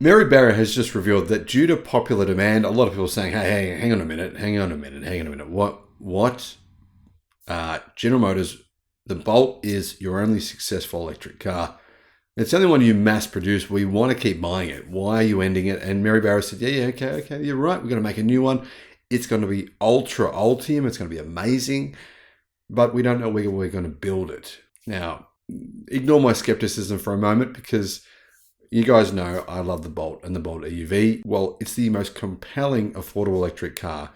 Mary Barra has just revealed that due to popular demand, a lot of people are saying, hey, hang on a minute. What? General Motors, the Bolt is your only successful electric car. It's the only one you mass produce. We want to keep buying it. Why are you ending it? And Mary Barra said, okay, you're right. We're going to make a new one. It's going to be Ultra Ultium. It's going to be amazing. But we don't know where we're going to build it. Now, ignore my skepticism for a moment because you guys know I love the Bolt and the Bolt EV. Well, it's the most compelling affordable electric car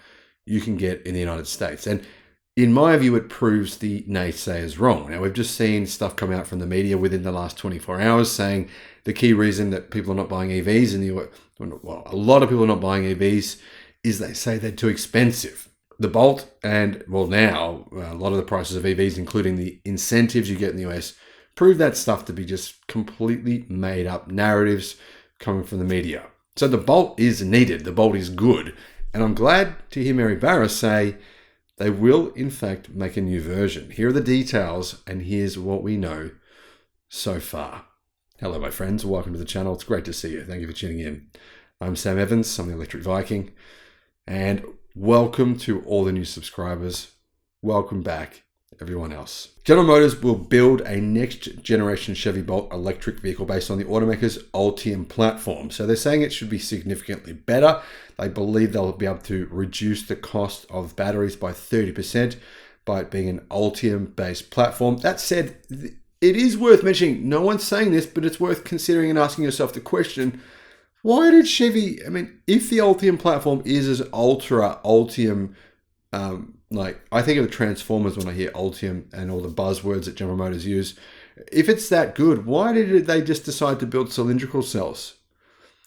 you can get in the United States. And in my view, it proves the naysayers wrong. Now, we've just seen stuff come out from the media within the last 24 hours saying the key reason that people are not buying EVs in the US, well, a lot of people are not buying EVs is they say they're too expensive. The Bolt and, well, now a lot of the prices of EVs, including the incentives you get in the US, prove that stuff to be just completely made up narratives coming from the media. So the Bolt is needed. The Bolt is good. And I'm glad to hear Mary Barra say they will, in fact, make a new version. Here are the details, and here's what we know so far. Hello, my friends. Welcome to the channel. It's great to see you. Thank you for tuning in. I'm Sam Evans. I'm the Electric Viking. And welcome to all the new subscribers. Welcome back, everyone else. General Motors will build a next-generation Chevy Bolt electric vehicle based on the automaker's Ultium platform. So they're saying it should be significantly better. They believe they'll be able to reduce the cost of batteries by 30% by it being an Ultium-based platform. That said, it is worth mentioning, no one's saying this, but it's worth considering and asking yourself the question, why did Chevy, if the Ultium platform is as Ultium, I think of the Transformers when I hear Ultium and all the buzzwords that General Motors use. If it's that good, why did they just decide to build cylindrical cells?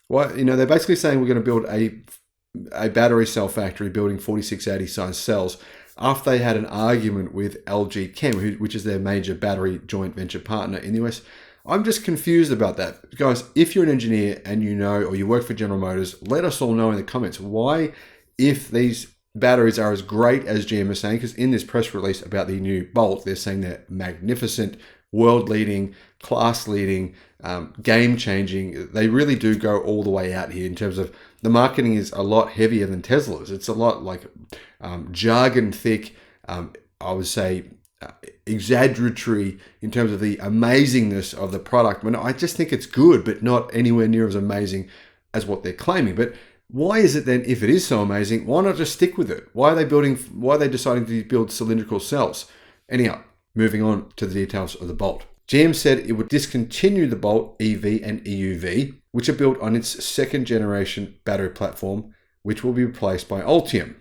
Why, they're basically saying we're going to build a battery cell factory building 4680 size cells after they had an argument with LG Chem, which is their major battery joint venture partner in the US. I'm just confused about that. Guys, if you're an engineer and you know, or you work for General Motors, let us all know in the comments why, if these batteries are as great as GM is saying, because in this press release about the new Bolt, they're saying they're magnificent, world-leading, class-leading, game-changing. They really do go all the way out here in terms of the marketing is a lot heavier than Tesla's. It's a lot like jargon thick, I would say exaggeratory in terms of the amazingness of the product. I just think it's good, but not anywhere near as amazing as what they're claiming. But why is it then, if it is so amazing, why not just stick with it? Why are they deciding to build cylindrical cells? Anyhow, moving on to the details of the Bolt. GM said it would discontinue the Bolt EV and EUV, which are built on its second generation battery platform, which will be replaced by Ultium.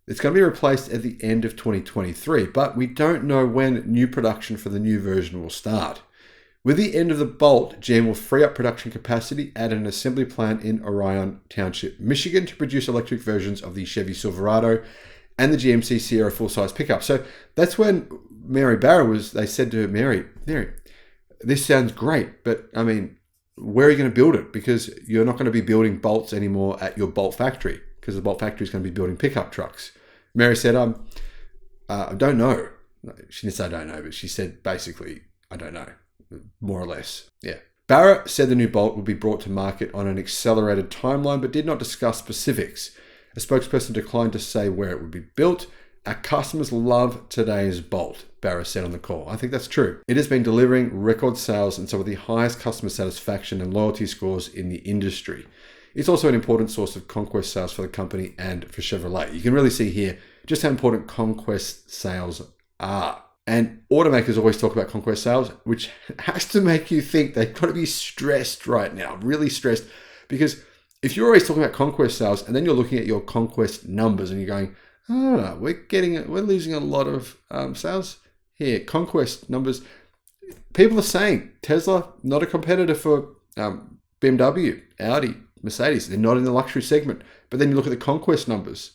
It's going to be replaced at the end of 2023, but we don't know when new production for the new version will start. With the end of the Bolt, GM will free up production capacity at an assembly plant in Orion Township, Michigan, to produce electric versions of the Chevy Silverado and the GMC Sierra full-size pickup. So that's when Mary Barra they said to her, Mary, this sounds great, but where are you going to build it? Because you're not going to be building Bolts anymore at your Bolt factory, because the Bolt factory is going to be building pickup trucks. Mary said, I don't know. She didn't say I don't know, but she said basically, I don't know. More or less. Yeah. Barra said the new Bolt would be brought to market on an accelerated timeline, but did not discuss specifics. A spokesperson declined to say where it would be built. Our customers love today's Bolt, Barra said on the call. I think that's true. It has been delivering record sales and some of the highest customer satisfaction and loyalty scores in the industry. It's also an important source of conquest sales for the company and for Chevrolet. You can really see here just how important conquest sales are. And automakers always talk about conquest sales, which has to make you think they've got to be stressed right now, really stressed. Because if you're always talking about conquest sales and then you're looking at your conquest numbers and you're going, we're losing a lot of sales here. Conquest numbers. People are saying Tesla, not a competitor for BMW, Audi, Mercedes. They're not in the luxury segment. But then you look at the conquest numbers.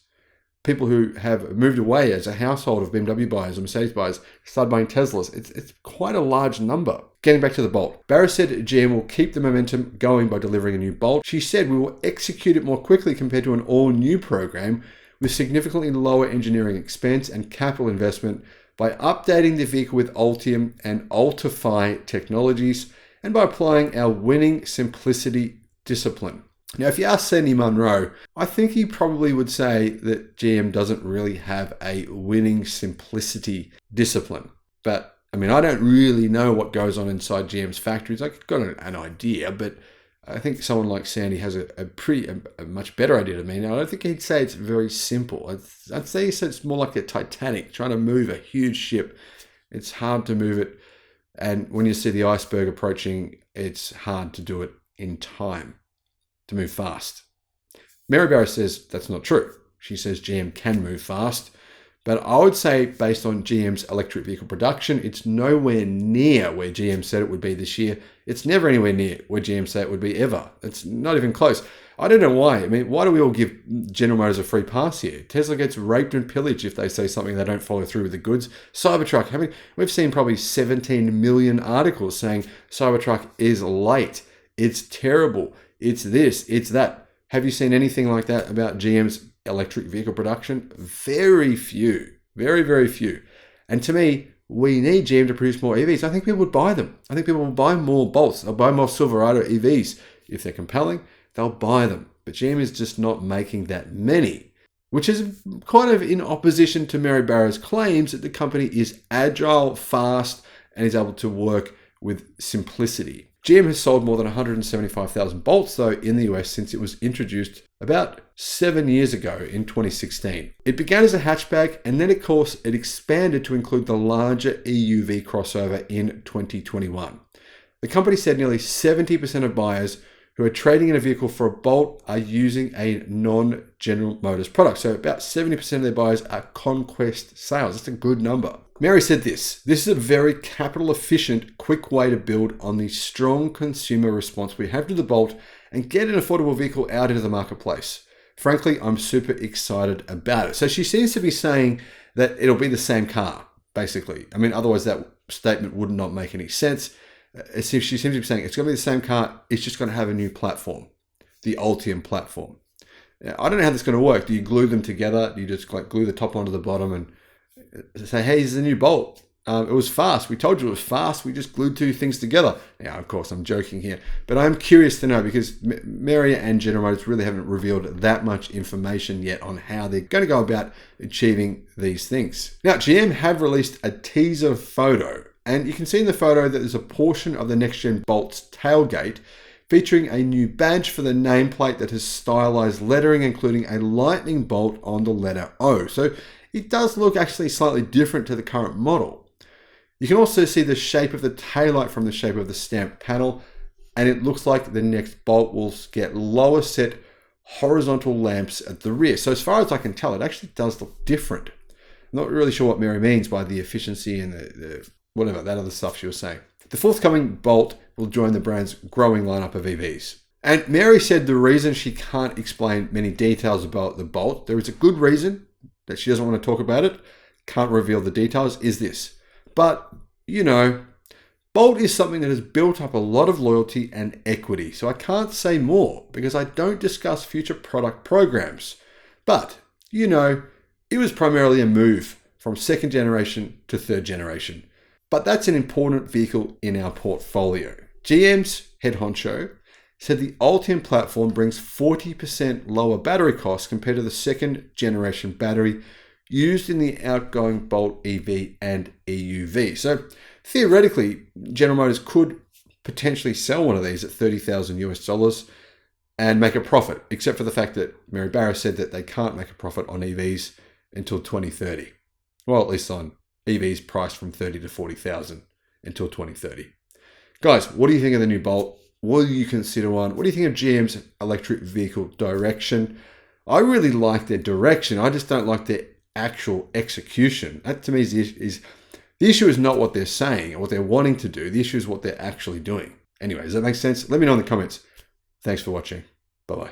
People who have moved away as a household of BMW buyers or Mercedes buyers started buying Teslas. It's quite a large number. Getting back to the Bolt. Barra said GM will keep the momentum going by delivering a new Bolt. She said we will execute it more quickly compared to an all-new program with significantly lower engineering expense and capital investment by updating the vehicle with Ultium and Ultify technologies and by applying our winning simplicity discipline. Now, if you ask Sandy Munro, I think he probably would say that GM doesn't really have a winning simplicity discipline. But I mean, I don't really know what goes on inside GM's factories. I've got an idea, but I think someone like Sandy has a much better idea than me. Now, I don't think he'd say it's very simple. I'd say it's more like a Titanic trying to move a huge ship. It's hard to move it. And when you see the iceberg approaching, it's hard to do it in time, to move fast. Mary Barra says that's not true. She says GM can move fast. But I would say based on GM's electric vehicle production, it's nowhere near where GM said it would be this year. It's never anywhere near where GM said it would be ever. It's not even close. I don't know why. I mean, why do we all give General Motors a free pass here? Tesla gets raped and pillaged if they say something they don't follow through with the goods. Cybertruck, we've seen probably 17 million articles saying Cybertruck is late. It's terrible. It's this, it's that. Have you seen anything like that about GM's electric vehicle production? Very few, very, very few. And to me, we need GM to produce more EVs. I think people would buy them. I think people will buy more Bolts. They'll buy more Silverado EVs. If they're compelling, they'll buy them. But GM is just not making that many, which is kind of in opposition to Mary Barra's claims that the company is agile, fast, and is able to work with simplicity. GM has sold more than 175,000 Bolts, though, in the US since it was introduced about 7 years ago in 2016. It began as a hatchback, and then, of course, it expanded to include the larger EUV crossover in 2021. The company said nearly 70% of buyers who are trading in a vehicle for a Bolt are using a non-General Motors product. So about 70% of their buyers are conquest sales. That's a good number. Mary said this is a very capital efficient, quick way to build on the strong consumer response we have to the Bolt and get an affordable vehicle out into the marketplace. Frankly, I'm super excited about it. So she seems to be saying that it'll be the same car, basically. I mean, otherwise that statement would not make any sense. She seems to be saying it's going to be the same car, it's just going to have a new platform, the Ultium platform. Now, I don't know how this is going to work. Do you glue them together? Do you just like glue the top onto the bottom and say, hey, this is a new Bolt? It was fast. We told you it was fast. We just glued two things together. Now, of course, I'm joking here, but I'm curious to know because Mary and General Motors really haven't revealed that much information yet on how they're going to go about achieving these things. Now, GM have released a teaser photo, and you can see in the photo that there's a portion of the Next-Gen Bolt's tailgate featuring a new badge for the nameplate that has stylized lettering, including a lightning bolt on the letter O. So it does look actually slightly different to the current model. You can also see the shape of the taillight from the shape of the stamped panel, and it looks like the next Bolt will get lower set horizontal lamps at the rear. So as far as I can tell, it actually does look different. I'm not really sure what Mary means by the efficiency and the whatever, that other stuff she was saying. The forthcoming Bolt will join the brand's growing lineup of EVs. And Mary said the reason she can't explain many details about the Bolt, there is a good reason that she doesn't want to talk about it, can't reveal the details, is this. But, you know, Bolt is something that has built up a lot of loyalty and equity, so I can't say more because I don't discuss future product programs. But, you know, it was primarily a move from second generation to third generation. But that's an important vehicle in our portfolio. GM's head honcho said the Ultium platform brings 40% lower battery costs compared to the second generation battery used in the outgoing Bolt EV and EUV. So theoretically, General Motors could potentially sell one of these at $30,000 and make a profit, except for the fact that Mary Barra said that they can't make a profit on EVs until 2030. Well, at least on EVs priced from 30 to 40,000 until 2030. Guys, what do you think of the new Bolt? Will you consider one? What do you think of GM's electric vehicle direction? I really like their direction. I just don't like their actual execution. That to me is the issue is not what they're saying or what they're wanting to do. The issue is what they're actually doing. Anyway, does that make sense? Let me know in the comments. Thanks for watching. Bye-bye.